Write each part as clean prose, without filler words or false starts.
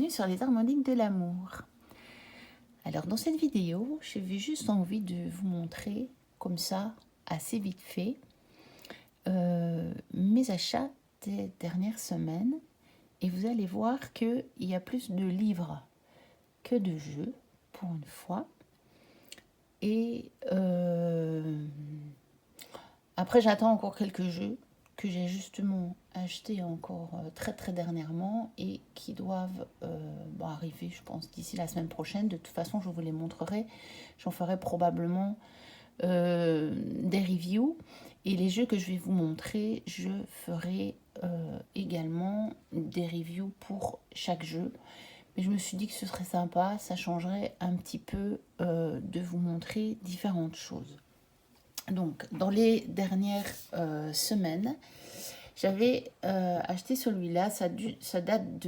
bienvenue sur les harmoniques de l'amour. Alors dans cette vidéo, j'avais juste envie de vous montrer comme ça, assez vite fait, mes achats des dernières semaines. Et vous allez voir qu'il y a plus de livres que de jeux, pour une fois. Et après, j'attends encore quelques jeux que j'ai justement achetés encore très dernièrement et qui doivent arriver, je pense, d'ici la semaine prochaine. De toute façon, je vous les montrerai. J'en ferai probablement des reviews. Et les jeux que je vais vous montrer, je ferai également des reviews pour chaque jeu. Mais je me suis dit que ce serait sympa, ça changerait un petit peu de vous montrer différentes choses. Donc, dans les dernières semaines, j'avais acheté celui-là. Ça date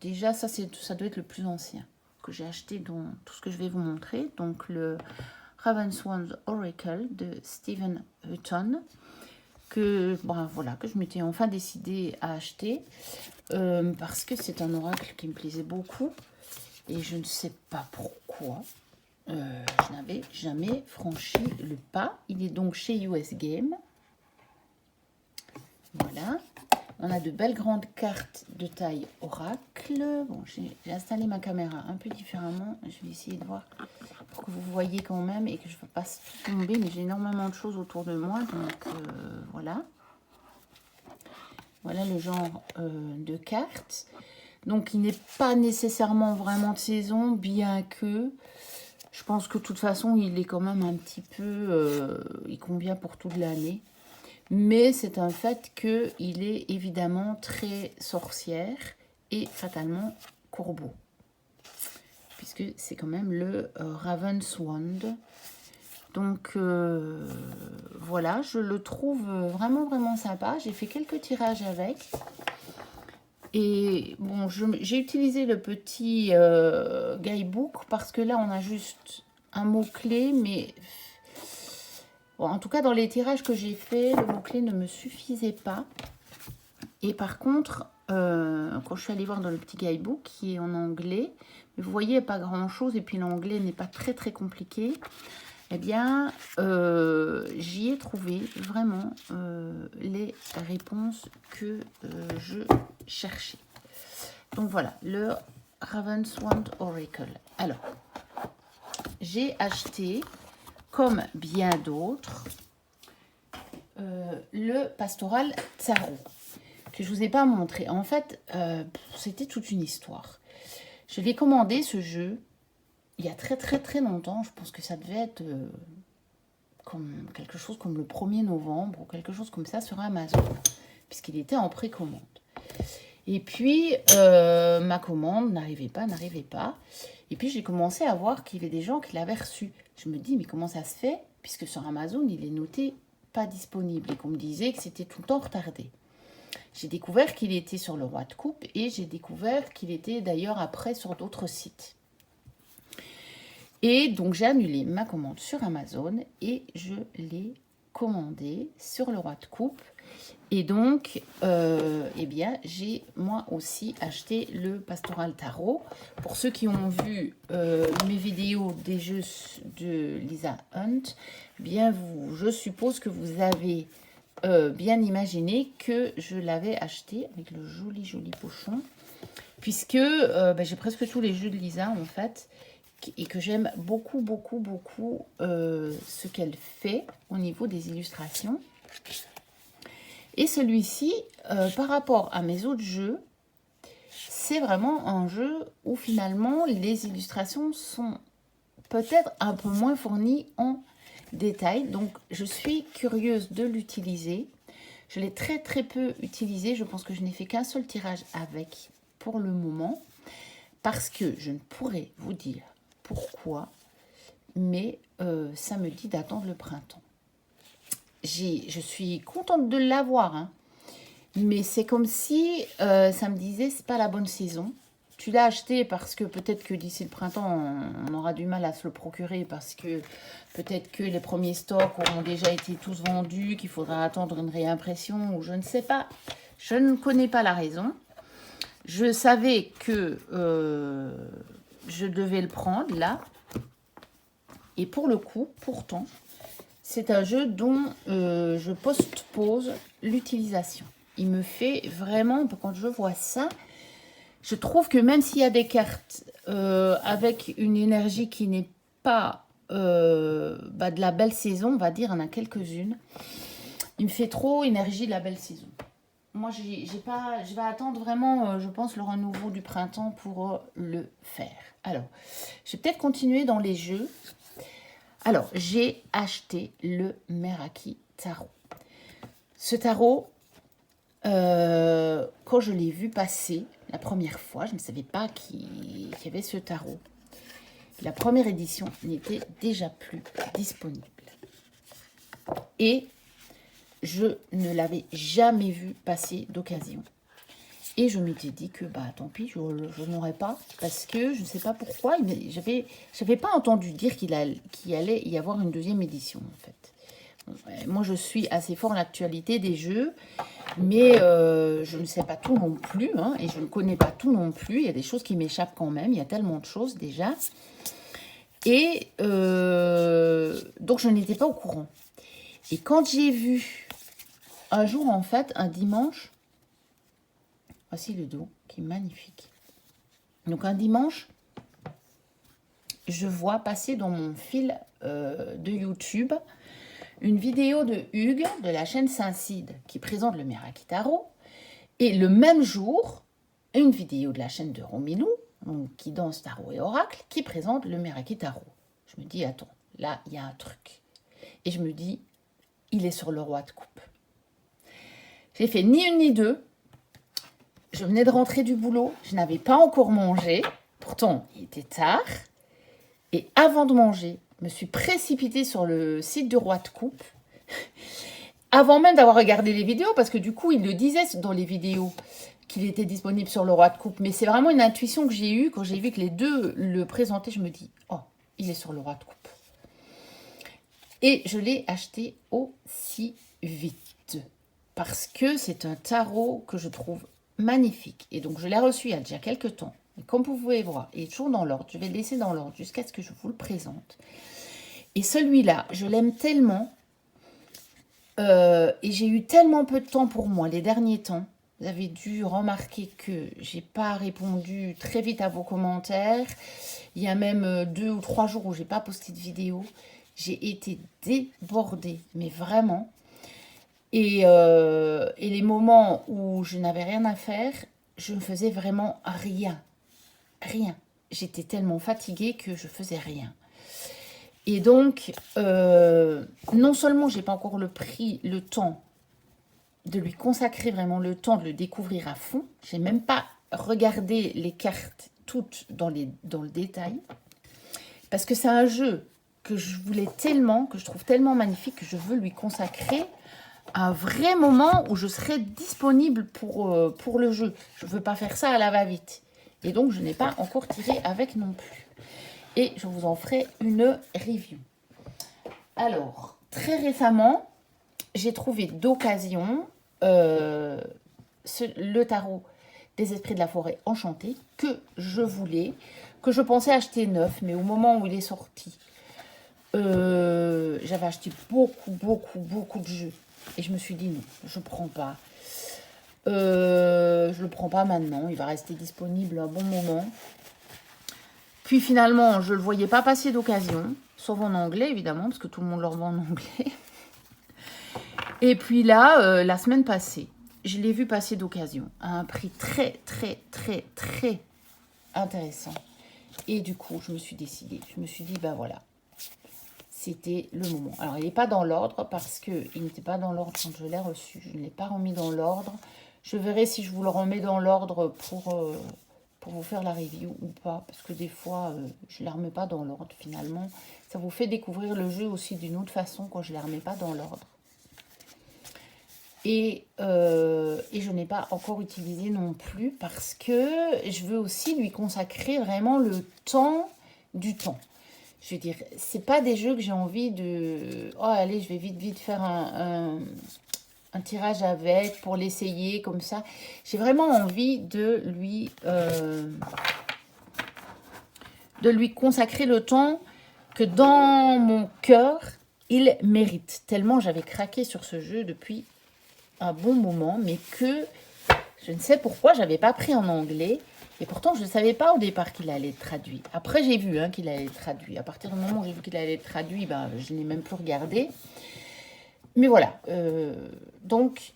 déjà, ça doit être le plus ancien que j'ai acheté dans tout ce que je vais vous montrer. Donc, le Ravenswan's Oracle de Stephen Hutton, que je m'étais enfin décidée à acheter parce que c'est un oracle qui me plaisait beaucoup et je ne sais pas pourquoi. Je n'avais jamais franchi le pas. Il est donc chez US Game. Voilà. On a de belles grandes cartes de taille oracle. Bon, j'ai installé ma caméra un peu différemment. Je vais essayer de voir pour que vous voyez quand même et que je ne vais pas tomber. Mais j'ai énormément de choses autour de moi. Donc voilà. Voilà le genre de cartes. Donc il n'est pas nécessairement vraiment de saison, bien que... Je pense que de toute façon, il est quand même un petit peu... il convient pour toute l'année. Mais c'est un fait qu'il est évidemment très sorcière et fatalement corbeau. Puisque c'est quand même le Ravenswand. Donc voilà, je le trouve vraiment sympa. J'ai fait quelques tirages avec. Et bon, j'ai utilisé le petit guidebook parce que là, on a juste un mot-clé, mais bon, en tout cas, dans les tirages que j'ai fait, le mot-clé ne me suffisait pas. Et par contre, quand je suis allée voir dans le petit guidebook, qui est en anglais, vous voyez, pas grand-chose, et puis l'anglais n'est pas très compliqué, eh bien, j'y ai trouvé vraiment les réponses que je cherchais. Donc voilà, le Ravenswand Oracle. Alors, j'ai acheté, comme bien d'autres, le Pastoral Tarot, que je ne vous ai pas montré. En fait, c'était toute une histoire. Je l'ai commandé, ce jeu, il y a très longtemps. Je pense que ça devait être comme quelque chose comme le 1er novembre ou quelque chose comme ça sur Amazon, puisqu'il était en précommande. Et puis, ma commande n'arrivait pas. Et puis, j'ai commencé à voir qu'il y avait des gens qui l'avaient reçu. Je me dis, mais comment ça se fait? Puisque sur Amazon, il est noté pas disponible et qu'on me disait que c'était tout le temps retardé. J'ai découvert qu'il était sur le Roi de Coupe et j'ai découvert qu'il était d'ailleurs après sur d'autres sites. Et donc, j'ai annulé ma commande sur Amazon et je l'ai commandé sur le Roi de Coupe. Et donc, eh bien, j'ai moi aussi acheté le Pastoral Tarot. Pour ceux qui ont vu mes vidéos des jeux de Lisa Hunt, bien je suppose que vous avez bien imaginé que je l'avais acheté avec le joli pochon. Puisque j'ai presque tous les jeux de Lisa en fait. Et que j'aime beaucoup ce qu'elle fait au niveau des illustrations. Et celui-ci, par rapport à mes autres jeux, c'est vraiment un jeu où finalement les illustrations sont peut-être un peu moins fournies en détail. Donc je suis curieuse de l'utiliser. Je l'ai très peu utilisé. Je pense que je n'ai fait qu'un seul tirage avec pour le moment. Parce que je ne pourrais vous dire pourquoi, mais ça me dit d'attendre le printemps. Je suis contente de l'avoir, hein, mais c'est comme si ça me disait c'est pas la bonne saison. Tu l'as acheté parce que peut-être que d'ici le printemps, on aura du mal à se le procurer parce que peut-être que les premiers stocks auront déjà été tous vendus, qu'il faudra attendre une réimpression ou je ne sais pas. Je ne connais pas la raison. Je savais que je devais le prendre là. Et pour le coup, pourtant, c'est un jeu dont je postpose l'utilisation. Il me fait vraiment, quand je vois ça, je trouve que même s'il y a des cartes avec une énergie qui n'est pas de la belle saison, on va dire, il y en a quelques-unes, il me fait trop énergie de la belle saison. Moi, j'ai pas, je vais attendre vraiment, je pense, le renouveau du printemps pour le faire. Alors, je vais peut-être continuer dans les jeux. Alors, j'ai acheté le Meraki Tarot. Ce tarot, quand je l'ai vu passer la première fois, je ne savais pas qu'il y avait ce tarot. La première édition n'était déjà plus disponible. Et je ne l'avais jamais vu passer d'occasion. Et je m'étais dit que, tant pis, je n'aurais pas. Parce que je ne sais pas pourquoi, j'avais pas entendu dire qu'il allait y avoir une deuxième édition, en fait. Moi, je suis assez fort à l'actualité des jeux, mais je ne sais pas tout non plus, hein, et je ne connais pas tout non plus. Il y a des choses qui m'échappent quand même, il y a tellement de choses déjà. Et donc, je n'étais pas au courant. Et quand j'ai vu, un jour, en fait, un dimanche, voici le dos, qui est magnifique. Donc, un dimanche, je vois passer dans mon fil de YouTube une vidéo de Hugues de la chaîne Saint-Cide qui présente le Meraki Tarot. Et le même jour, une vidéo de la chaîne de Romilou, qui danse Tarot et Oracle, qui présente le Meraki Tarot. Je me dis, attends, là, il y a un truc. Et je me dis, il est sur le roi de coupe. J'ai fait ni une ni deux. Je venais de rentrer du boulot, je n'avais pas encore mangé. Pourtant, il était tard. Et avant de manger, je me suis précipitée sur le site du roi de coupe. Avant même d'avoir regardé les vidéos, parce que du coup, il le disait dans les vidéos qu'il était disponible sur le roi de coupe. Mais c'est vraiment une intuition que j'ai eue quand j'ai vu que les deux le présentaient. Je me dis, oh, il est sur le roi de coupe. Et je l'ai acheté aussi vite. Parce que c'est un tarot que je trouve magnifique. Et donc, je l'ai reçu il y a déjà quelques temps. Et comme vous pouvez voir, il est toujours dans l'ordre. Je vais le laisser dans l'ordre jusqu'à ce que je vous le présente. Et celui-là, je l'aime tellement. Et j'ai eu tellement peu de temps pour moi les derniers temps. Vous avez dû remarquer que j'ai pas répondu très vite à vos commentaires. Il y a même 2 ou 3 jours où j'ai pas posté de vidéo. J'ai été débordée, mais vraiment. Et les moments où je n'avais rien à faire, je ne faisais vraiment rien. Rien. J'étais tellement fatiguée que je faisais rien. Et donc, non seulement j'ai pas encore pris le temps de lui consacrer vraiment le temps de le découvrir à fond, j'ai même pas regardé les cartes toutes dans le détail, parce que c'est un jeu que je voulais tellement, que je trouve tellement magnifique, que je veux lui consacrer un vrai moment où je serai disponible pour le jeu. Je ne veux pas faire ça à la va-vite. Et donc, je n'ai pas encore tiré avec non plus. Et je vous en ferai une review. Alors, très récemment, j'ai trouvé d'occasion le tarot des esprits de la forêt enchantés que je voulais, que je pensais acheter neuf, mais au moment où il est sorti, j'avais acheté beaucoup de jeux. Et je me suis dit non, je ne prends pas. Je ne le prends pas maintenant, il va rester disponible un bon moment. Puis finalement, je ne le voyais pas passer d'occasion, sauf en anglais évidemment, parce que tout le monde le vend en anglais. Et puis là, la semaine passée, je l'ai vu passer d'occasion à un prix très intéressant. Et du coup, je me suis décidée. Je me suis dit, ben voilà, c'était le moment. Alors, il n'est pas dans l'ordre parce qu'il n'était pas dans l'ordre quand je l'ai reçu. Je ne l'ai pas remis dans l'ordre. Je verrai si je vous le remets dans l'ordre pour vous faire la review ou pas. Parce que des fois, je ne les remets pas dans l'ordre finalement. Ça vous fait découvrir le jeu aussi d'une autre façon quand je ne les remets pas dans l'ordre. Et je n'ai pas encore utilisé non plus parce que je veux aussi lui consacrer vraiment le temps du temps. Je veux dire, c'est pas des jeux que j'ai envie de... Oh, allez, je vais vite faire un tirage avec pour l'essayer comme ça. J'ai vraiment envie de lui consacrer le temps que dans mon cœur, il mérite. Tellement j'avais craqué sur ce jeu depuis un bon moment, mais que je ne sais pourquoi j'avais pas pris en anglais. Et pourtant, je ne savais pas au départ qu'il allait être traduit. Après, j'ai vu qu'il allait être traduit. À partir du moment où j'ai vu qu'il allait être traduit, ben, je n'ai même plus regardé. Mais voilà. Donc,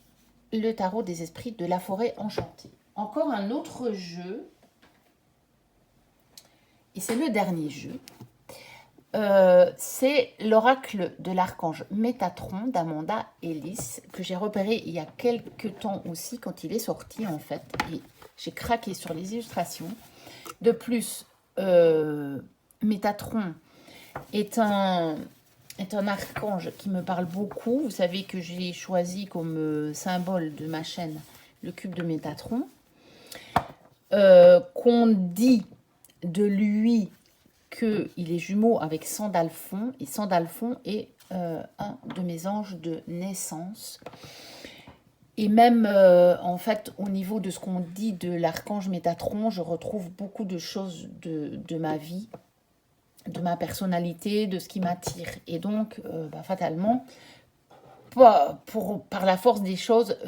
le tarot des esprits de la forêt enchantée. Encore un autre jeu. Et c'est le dernier jeu. C'est l'oracle de l'archange Métatron d'Amanda Ellis, que j'ai repéré il y a quelques temps aussi, quand il est sorti en fait. Et j'ai craqué sur les illustrations. De plus, Métatron est un archange qui me parle beaucoup. Vous savez que j'ai choisi comme symbole de ma chaîne le cube de Métatron. Qu'on dit de lui qu'il est jumeau avec Sandalphon. Et Sandalphon est un de mes anges de naissance. Et même, en fait, au niveau de ce qu'on dit de l'archange Métatron, je retrouve beaucoup de choses de ma vie, de ma personnalité, de ce qui m'attire. Et donc, fatalement, par la force des choses,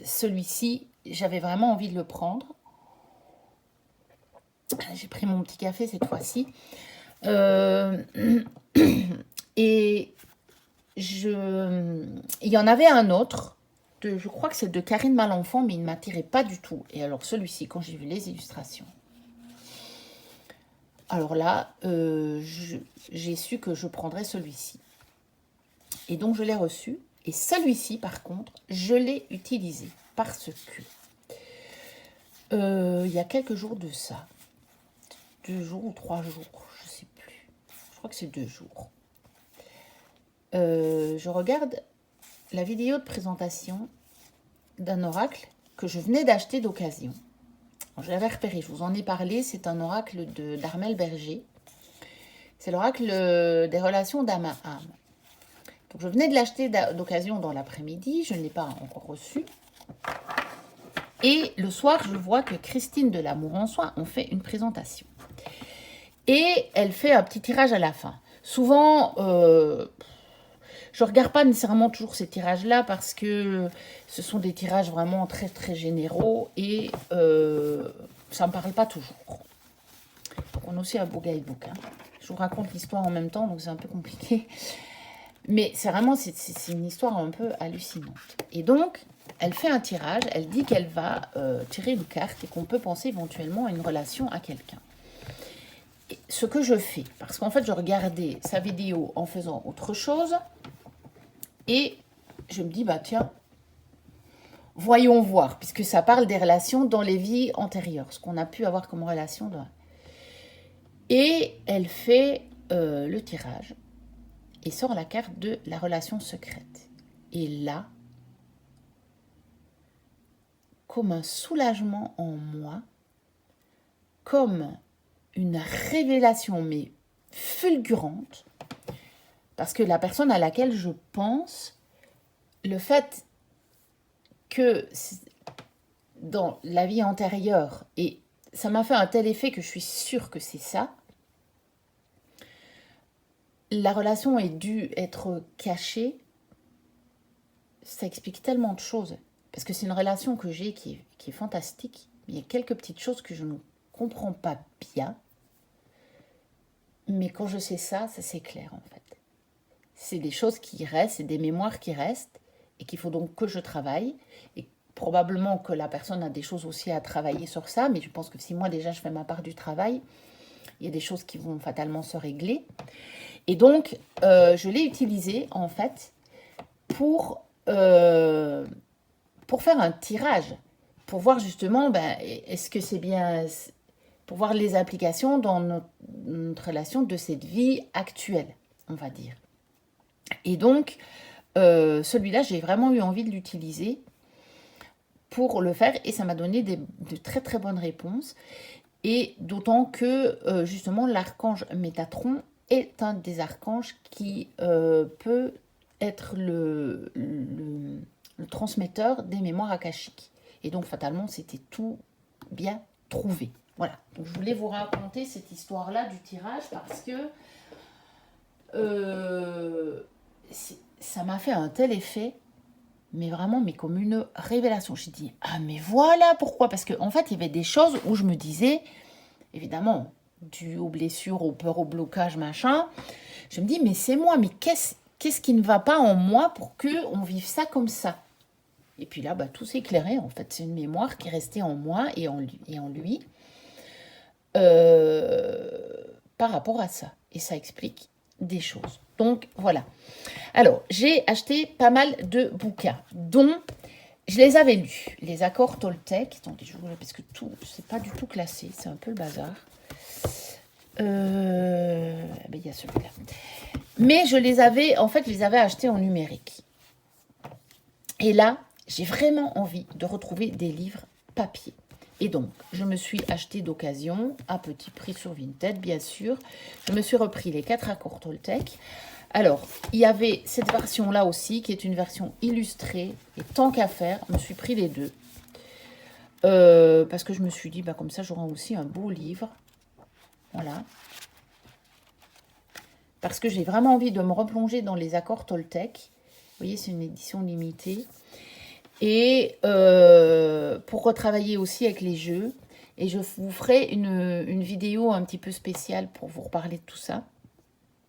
celui-ci, j'avais vraiment envie de le prendre. J'ai pris mon petit café cette fois-ci. Et il y en avait un autre, je crois que c'est de Karine Malenfant, mais il ne m'attirait pas du tout. Et alors celui-ci, quand j'ai vu les illustrations, alors là, j'ai su que je prendrais celui-ci. Et donc je l'ai reçu. Et celui-ci, par contre, je l'ai utilisé parce que il y a quelques jours de ça, 2 jours ou 3 jours, je ne sais plus. Je crois que c'est 2 jours. Je regarde la vidéo de présentation d'un oracle que je venais d'acheter d'occasion. Je l'avais repéré, je vous en ai parlé, c'est un oracle d'Armel Berger. C'est l'oracle des relations d'âme à âme. Donc je venais de l'acheter d'occasion dans l'après-midi, je ne l'ai pas encore reçu. Et le soir, je vois que Christine de l'Amour en Soi ont fait une présentation. Et elle fait un petit tirage à la fin. Souvent, je ne regarde pas nécessairement toujours ces tirages-là parce que ce sont des tirages vraiment très très généraux et ça ne me parle pas toujours. Donc on a aussi un beau guidebook. Je vous raconte l'histoire en même temps, donc c'est un peu compliqué. Mais c'est vraiment, c'est une histoire un peu hallucinante. Et donc, elle fait un tirage, elle dit qu'elle va tirer une carte et qu'on peut penser éventuellement à une relation à quelqu'un. Et ce que je fais, parce qu'en fait, je regardais sa vidéo en faisant autre chose, et je me dis, bah tiens, voyons voir, puisque ça parle des relations dans les vies antérieures, ce qu'on a pu avoir comme relation. Et elle fait le tirage et sort la carte de la relation secrète. Et là, comme un soulagement en moi, comme une révélation, mais fulgurante, parce que la personne à laquelle je pense, le fait que dans la vie antérieure, et ça m'a fait un tel effet que je suis sûre que c'est ça, la relation est due être cachée, ça explique tellement de choses. Parce que c'est une relation que j'ai qui est fantastique. Il y a quelques petites choses que je ne comprends pas bien. Mais quand je sais ça, ça s'éclaire en fait. C'est des choses qui restent, c'est des mémoires qui restent et qu'il faut donc que je travaille. Et probablement que la personne a des choses aussi à travailler sur ça, mais je pense que si moi déjà je fais ma part du travail, il y a des choses qui vont fatalement se régler. Et donc, je l'ai utilisé en fait pour faire un tirage, pour voir justement, est-ce que c'est bien, pour voir les applications dans notre relation de cette vie actuelle, on va dire. Et donc, celui-là, j'ai vraiment eu envie de l'utiliser pour le faire et ça m'a donné de très très bonnes réponses. Et d'autant que, justement, l'archange Métatron est un des archanges qui peut être le transmetteur des mémoires akashiques. Et donc, fatalement, c'était tout bien trouvé. Voilà. Donc, je voulais vous raconter cette histoire-là du tirage parce que ça m'a fait un tel effet, mais vraiment, mais comme une révélation. J'ai dit, ah, mais voilà pourquoi. Parce qu'en fait, il y avait des choses où je me disais, évidemment, dû aux blessures, aux peurs, au blocage, machin, je me dis, mais c'est moi, mais qu'est-ce qui ne va pas en moi pour qu'on vive ça comme ça? Et puis là, bah, tout s'est éclairé, en fait. C'est une mémoire qui est restée en moi et en lui par rapport à ça. Et ça explique des choses. Donc, voilà. Alors, j'ai acheté pas mal de bouquins, dont je les avais lus. Les accords Toltec. Attendez, je vous parce que tout, c'est pas du tout classé. C'est un peu le bazar. Ben, il y a celui-là. Mais je les avais, en fait, je les avais achetés en numérique. Et là, j'ai vraiment envie de retrouver des livres papier. Et donc, je me suis acheté d'occasion, à petit prix sur Vinted, bien sûr. Je me suis repris les 4 accords Toltec. Alors, il y avait cette version-là aussi, qui est une version illustrée. Et tant qu'à faire, je me suis pris les deux. Parce que je me suis dit, bah, comme ça, j'aurai aussi un beau livre. Voilà. Parce que j'ai vraiment envie de me replonger dans les accords Toltec. Vous voyez, c'est une édition limitée. Et pour retravailler aussi avec les jeux. Et je vous ferai une vidéo un petit peu spéciale pour vous reparler de tout ça.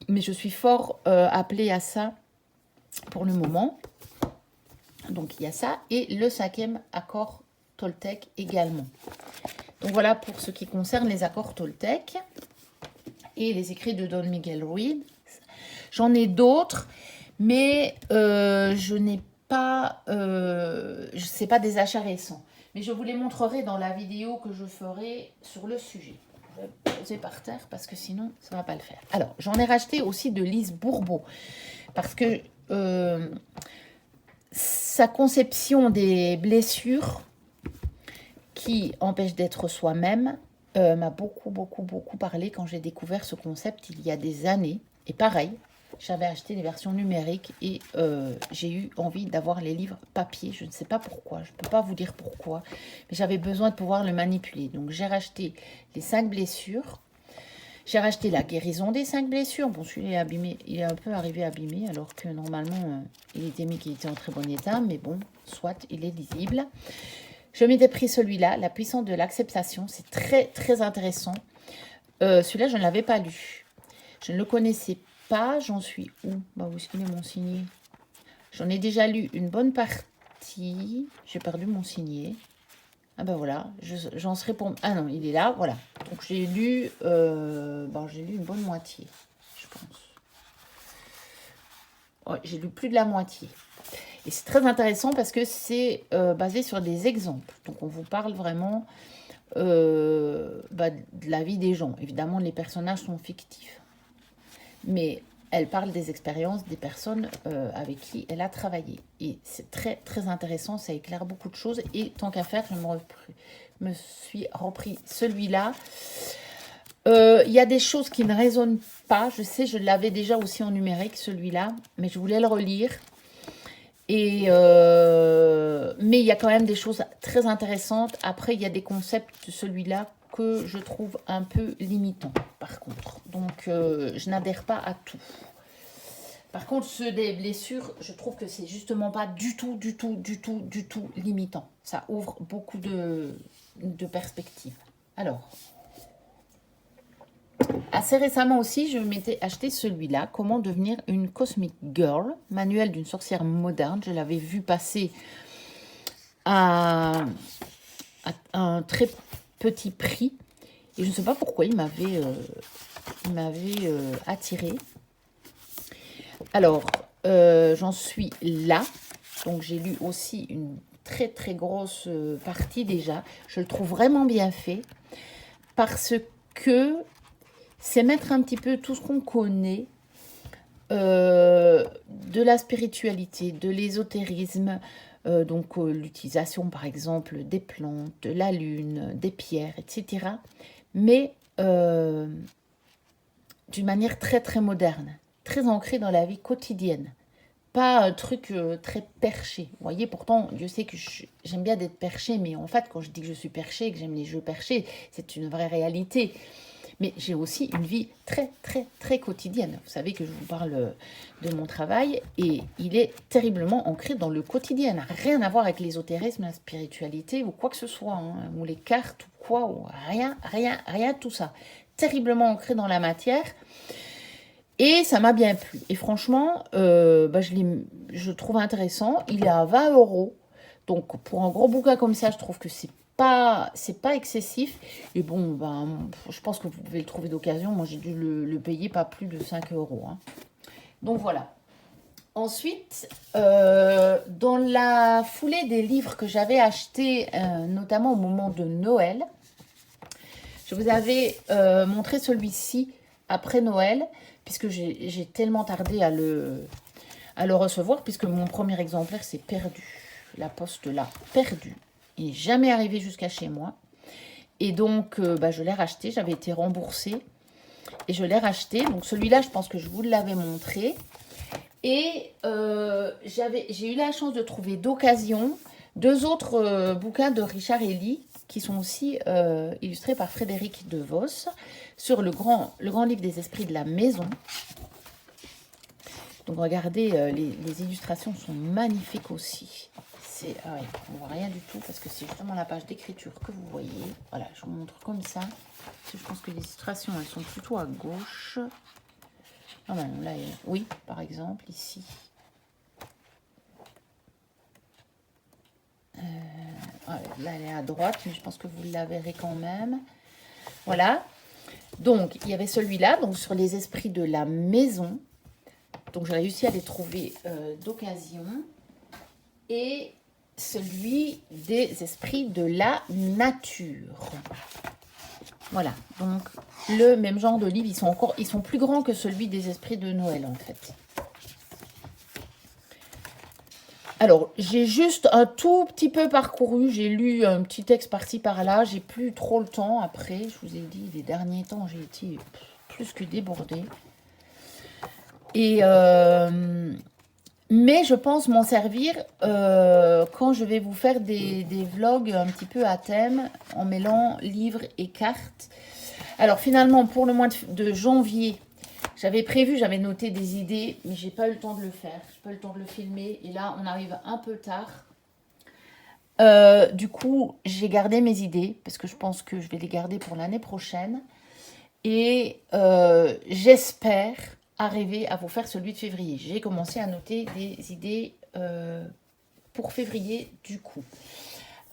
Mais je suis fort appelée à ça pour le moment. Donc, il y a ça. Et le 5e accord Toltec également. Donc, voilà pour ce qui concerne les accords Toltec. Et les écrits de Don Miguel Ruiz. J'en ai d'autres, mais je n'ai pas... c'est pas des achats récents. Mais je vous les montrerai dans la vidéo que je ferai sur le sujet. Je vais poser par terre parce que sinon, ça ne va pas le faire. Alors, j'en ai racheté aussi de Lise Bourbeau. Parce que sa conception des blessures qui empêchent d'être soi-même m'a beaucoup parlé quand j'ai découvert ce concept il y a des années. Et pareil, j'avais acheté les versions numériques et j'ai eu envie d'avoir les livres papier. Je ne sais pas pourquoi, je ne peux pas vous dire pourquoi, mais j'avais besoin de pouvoir le manipuler. Donc j'ai racheté les 5 blessures. J'ai racheté la guérison des 5 blessures. Bon, celui-là est abîmé, il est un peu arrivé abîmé, alors que normalement, il était mis qu'il était en très bon état. Mais bon, soit, il est lisible. Je m'étais pris celui-là, La puissance de l'acceptation. C'est très intéressant. Celui-là, je ne l'avais pas lu. Je ne le connaissais pas. J'en suis où? Bah, où est-ce qu'il est mon signet? J'en ai déjà lu une bonne partie. J'ai perdu mon signet. Ah ben voilà, j'en serai pour... Ah non, il est là, voilà. Donc j'ai lu, j'ai lu une bonne moitié, je pense. Ouais, j'ai lu plus de la moitié. Et c'est très intéressant parce que c'est basé sur des exemples. Donc on vous parle vraiment de la vie des gens. Évidemment, les personnages sont fictifs. Mais elle parle des expériences des personnes avec qui elle a travaillé. Et c'est très intéressant, ça éclaire beaucoup de choses. Et tant qu'à faire, je me suis repris celui-là. Il y a des choses qui ne résonnent pas. Je sais, je l'avais déjà aussi en numérique, celui-là. Mais je voulais le relire. Et mais il y a quand même des choses très intéressantes. Après, il y a des concepts de celui-là que je trouve un peu limitants, par contre. Donc, je n'adhère pas à tout. Par contre, ceux des blessures, je trouve que c'est justement pas du tout limitant. Ça ouvre beaucoup de perspectives. Alors, assez récemment aussi, je m'étais acheté celui-là, Comment devenir une Cosmic Girl, manuel d'une sorcière moderne. Je l'avais vu passer à un très petit prix. Et je ne sais pas pourquoi il m'avait attiré. Alors, j'en suis là. Donc, j'ai lu aussi une très grosse partie déjà. Je le trouve vraiment bien fait. Parce que c'est mettre un petit peu tout ce qu'on connaît de la spiritualité, de l'ésotérisme, donc l'utilisation par exemple des plantes, de la lune, des pierres, etc. Mais d'une manière très moderne, très ancrée dans la vie quotidienne. pas un truc très perché. Vous voyez, pourtant, Dieu sait que j'aime bien d'être perché, mais en fait, quand je dis que je suis perché, que j'aime les jeux perchés, c'est une vraie réalité. Mais j'ai aussi une vie très, très, très quotidienne. Vous savez que je vous parle de mon travail et il est terriblement ancré dans le quotidien. Il n'a rien à voir avec l'ésotérisme, la spiritualité ou quoi que ce soit, hein, ou les cartes ou quoi, ou rien, rien, rien, tout ça. Terriblement ancré dans la matière. Et ça m'a bien plu. Et franchement, je trouve intéressant. Il est à 20 euros. Donc, pour un gros bouquin comme ça, je trouve que c'est pas excessif. Et bon, ben, je pense que vous pouvez le trouver d'occasion. Moi, j'ai dû le payer pas plus de 5 euros. Hein. Donc, voilà. Ensuite, dans la foulée des livres que j'avais achetés, notamment au moment de Noël, je vous avais montré celui-ci après Noël, puisque j'ai tellement tardé à le recevoir, puisque mon premier exemplaire s'est perdu. La poste l'a perdu. Il n'est jamais arrivé jusqu'à chez moi. Et donc, je l'ai racheté. J'avais été remboursée. Et je l'ai racheté. Donc, celui-là, je pense que je vous l'avais montré. Et j'ai eu la chance de trouver d'occasion 2 autres bouquins de Richard Ely, qui sont aussi illustrés par Frédéric De Vos, sur le grand livre des esprits de la maison. Donc, regardez, les illustrations sont magnifiques aussi. Ah ouais, on ne voit rien du tout parce que c'est justement la page d'écriture que vous voyez. Voilà, je vous montre comme ça. Parce que je pense que les illustrations, elles sont plutôt à gauche. Ah ben, là, oui, par exemple, ici. Là, elle est à droite, mais je pense que vous la verrez quand même. Voilà. Donc, il y avait celui-là, donc sur les esprits de la maison. Donc, j'ai réussi à les trouver d'occasion. Et celui des esprits de la nature. Voilà, donc le même genre de livre, ils sont plus grands que celui des esprits de Noël en fait. Alors, j'ai juste un tout petit peu parcouru, j'ai lu un petit texte par-ci par-là, j'ai plus trop le temps après, je vous ai dit, les derniers temps, j'ai été plus que débordée. Et mais je pense m'en servir quand je vais vous faire des vlogs un petit peu à thème, en mêlant livres et cartes. Alors finalement, pour le mois de janvier, j'avais noté des idées, mais j'ai pas eu le temps de le faire. J'ai pas eu le temps de le filmer. Et là, on arrive un peu tard. Du coup, j'ai gardé mes idées, parce que je pense que je vais les garder pour l'année prochaine. Et j'espère arriver à vous faire celui de février. J'ai commencé à noter des idées pour février du coup.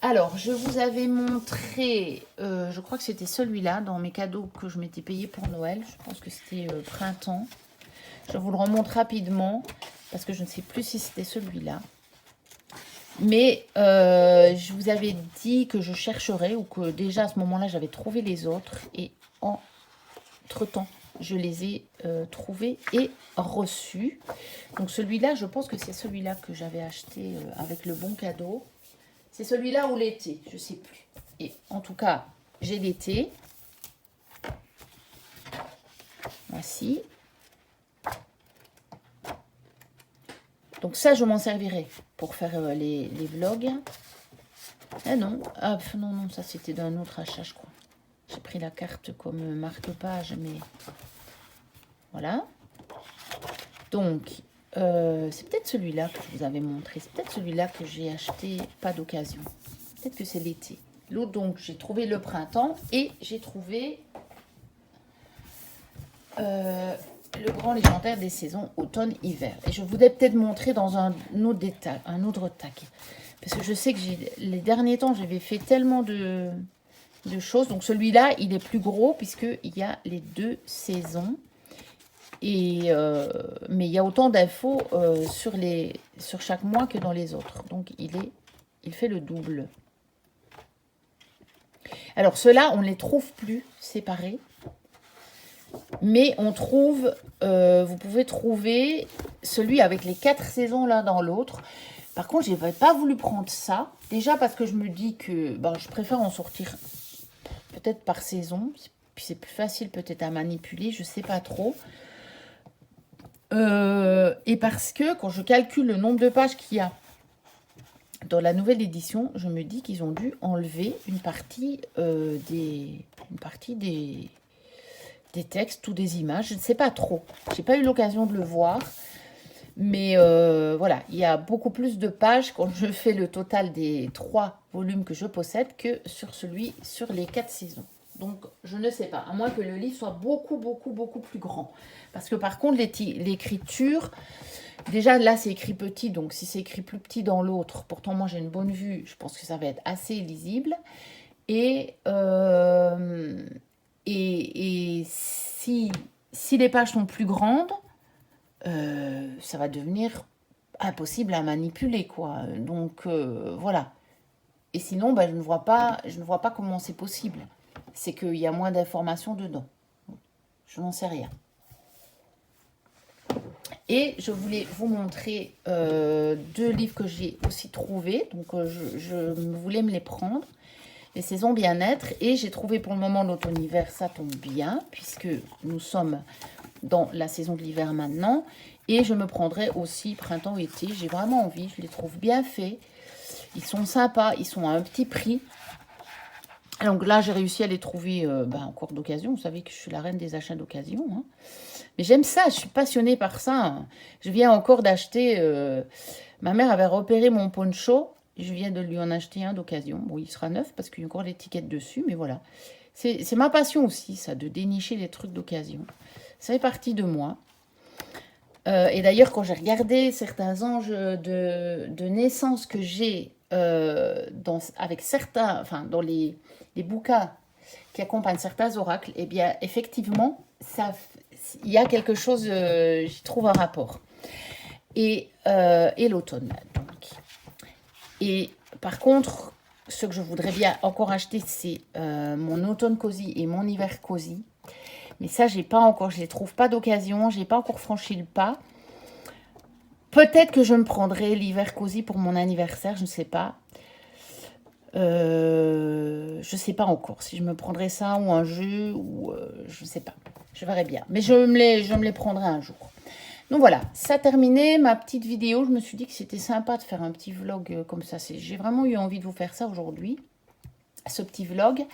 Alors, je vous avais montré, je crois que c'était celui-là dans mes cadeaux que je m'étais payé pour Noël. Je pense que c'était printemps. Je vous le remonte rapidement parce que je ne sais plus si c'était celui-là. Mais je vous avais dit que je chercherais ou que déjà à ce moment-là, j'avais trouvé les autres. Et entre-temps, je les ai trouvés et reçus. Donc celui-là, je pense que c'est celui-là que j'avais acheté avec le bon cadeau. C'est celui-là ou l'été, je ne sais plus. Et en tout cas, j'ai l'été. Voici. Donc ça, je m'en servirai pour faire les vlogs. Ah non, non, ça c'était d'un autre achat, je crois. J'ai pris la carte comme marque-page, mais voilà. Donc, c'est peut-être celui-là que je vous avais montré. C'est peut-être celui-là que j'ai acheté, pas d'occasion. Peut-être que c'est l'été. L'autre, donc, j'ai trouvé le printemps et j'ai trouvé le grand légendaire des saisons automne-hiver. Et je voudrais peut-être montrer dans un autre détail, un autre tac. Parce que je sais que les derniers temps, j'avais fait tellement de choses. Donc, celui-là, il est plus gros puisqu'il y a les 2 saisons. Et, mais il y a autant d'infos sur chaque mois que dans les autres. Donc, il fait le double. Alors, ceux-là, on ne les trouve plus séparés. Mais on trouve, vous pouvez trouver celui avec les 4 saisons l'un dans l'autre. Par contre, je n'avais pas voulu prendre ça. Déjà parce que je me dis que je préfère en sortir peut-être par saison. Puis c'est plus facile peut-être à manipuler, je ne sais pas trop. Et parce que quand je calcule le nombre de pages qu'il y a dans la nouvelle édition, je me dis qu'ils ont dû enlever une partie des textes ou des images. Je ne sais pas trop. J'ai pas eu l'occasion de le voir. Mais voilà, il y a beaucoup plus de pages quand je fais le total des 3 volumes que je possède que sur les 4 saisons. Donc, je ne sais pas, à moins que le livre soit beaucoup, beaucoup, beaucoup plus grand. Parce que par contre, l'écriture, déjà là, c'est écrit petit. Donc, si c'est écrit plus petit dans l'autre, pourtant moi j'ai une bonne vue, je pense que ça va être assez lisible. Et si les pages sont plus grandes, ça va devenir impossible à manipuler, quoi. Donc, voilà. Et sinon, je ne vois pas comment c'est possible. C'est qu'il y a moins d'informations dedans. Je n'en sais rien. Et je voulais vous montrer 2 livres que j'ai aussi trouvés. Donc, je voulais me les prendre. Les saisons bien-être. Et j'ai trouvé pour le moment l'automne-hiver, ça tombe bien, puisque nous sommes dans la saison de l'hiver maintenant. Et je me prendrai aussi printemps-été. J'ai vraiment envie, je les trouve bien faits. Ils sont sympas, ils sont à un petit prix. Donc là, j'ai réussi à les trouver encore d'occasion. Vous savez que je suis la reine des achats d'occasion. Hein. Mais j'aime ça, je suis passionnée par ça. Je viens encore d'acheter... ma mère avait repéré mon poncho. Je viens de lui en acheter un d'occasion. Bon, il sera neuf parce qu'il y a encore l'étiquette dessus, mais voilà. C'est ma passion aussi, ça, de dénicher les trucs d'occasion. Ça fait partie de moi. Et d'ailleurs, quand j'ai regardé certains anges de naissance que j'ai avec certains, enfin, dans les bouquins qui accompagnent certains oracles, eh bien, effectivement, il y a quelque chose, j'y trouve un rapport. Et l'automne, donc. Et par contre, ce que je voudrais bien encore acheter, c'est mon automne cosy et mon hiver cosy. Mais ça, je les trouve pas d'occasion, j'ai pas encore franchi le pas. Peut-être que je me prendrai l'hiver cosy pour mon anniversaire, je ne sais pas. Je ne sais pas encore si je me prendrai ça ou un jeu ou je ne sais pas. Je verrai bien. Mais je me les prendrai un jour. Donc voilà, ça a terminé ma petite vidéo. Je me suis dit que c'était sympa de faire un petit vlog comme ça. J'ai vraiment eu envie de vous faire ça aujourd'hui, ce petit vlog,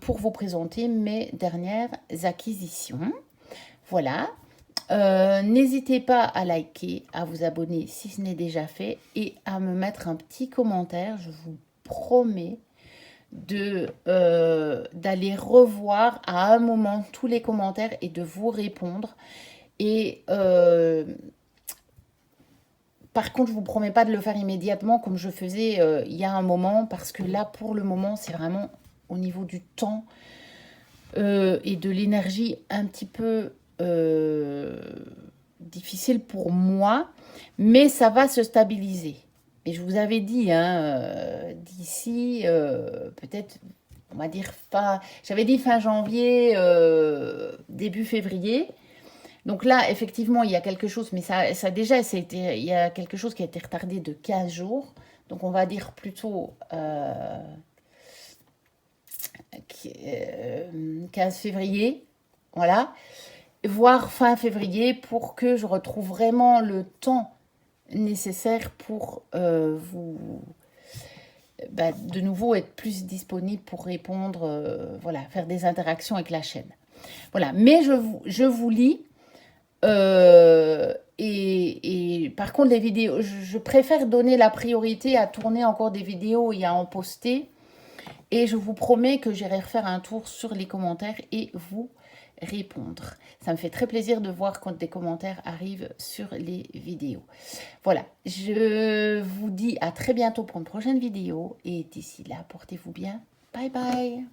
pour vous présenter mes dernières acquisitions. Voilà. N'hésitez pas à liker, à vous abonner si ce n'est déjà fait et à me mettre un petit commentaire. Je vous promets d'aller revoir à un moment tous les commentaires et de vous répondre. Et par contre, je vous promets pas de le faire immédiatement comme je faisais il y a un moment, parce que là, pour le moment, c'est vraiment au niveau du temps et de l'énergie un petit peu difficile pour moi, mais ça va se stabiliser. Et je vous avais dit, hein, d'ici peut-être, on va dire j'avais dit fin janvier, début février. Donc là, effectivement, il y a quelque chose, mais il y a quelque chose qui a été retardé de 15 jours. Donc on va dire plutôt 15 février, voilà, voire fin février, pour que je retrouve vraiment le temps nécessaire pour de nouveau être plus disponible pour répondre, voilà, faire des interactions avec la chaîne. Voilà, mais je vous lis. Et par contre, les vidéos, je préfère donner la priorité à tourner encore des vidéos et à en poster. Et je vous promets que j'irai refaire un tour sur les commentaires et vous répondre. Ça me fait très plaisir de voir quand des commentaires arrivent sur les vidéos. Voilà, je vous dis à très bientôt pour une prochaine vidéo. Et d'ici là, portez-vous bien. Bye bye.